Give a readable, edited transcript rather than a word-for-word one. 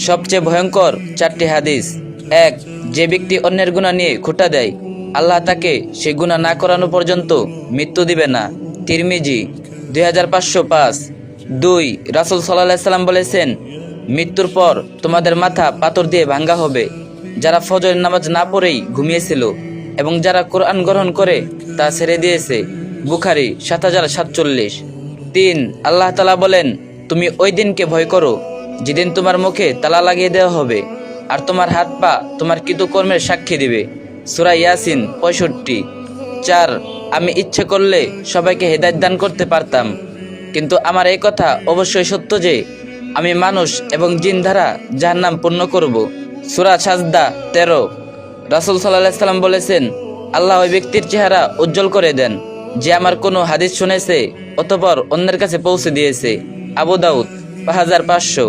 সবচেয়ে ভয়ঙ্কর 4টি হাদিস। 1, যে ব্যক্তি অন্যের গুনাহ নিয়ে খোঁটা দেয়, আল্লাহ তাকে সে গুনাহ না করানো পর্যন্ত মৃত্যু দিবে না। তিরমিজি 2505। 2, রাসূল সাল্লাল্লাহু আলাইহি সাল্লাম বলেছেন, মৃত্যুর পর তোমাদের মাথা পাথর দিয়ে ভাঙ্গা হবে যারা ফজরের নামাজ না পড়েই ঘুমিয়েছিল এবং যারা কোরআন গ্রহণ করে তা ছেড়ে দিয়েছে। বুখারী 7047। 3, আল্লাহ তাআলা বলেন, তুমি ওই দিনকে ভয় করো যেদিন তোমার মুখে তালা লাগিয়ে দেওয়া হবে আর তোমার হাত পা তোমার কৃতকর্মের সাক্ষী দিবে। সূরা ইয়াসিন 65। 4, আমি ইচ্ছে করলে সবাইকে হেদায়েত দান করতে পারতাম, কিন্তু আমার এই কথা অবশ্যই সত্য যে আমি মানুষ এবং জিন দ্বারা জাহান্নাম পূর্ণ করব। সূরা সাজদা 13। রাসূল সাল্লাল্লাহু আলাইহি সাল্লাম বলেছেন, আল্লাহ ওই ব্যক্তির চেহারা উজ্জ্বল করে দেন যে আমার কোনো হাদিস শুনেছে অতঃপর অন্যের কাছে পৌঁছে দিয়েছে। আবু দাউদ 5500।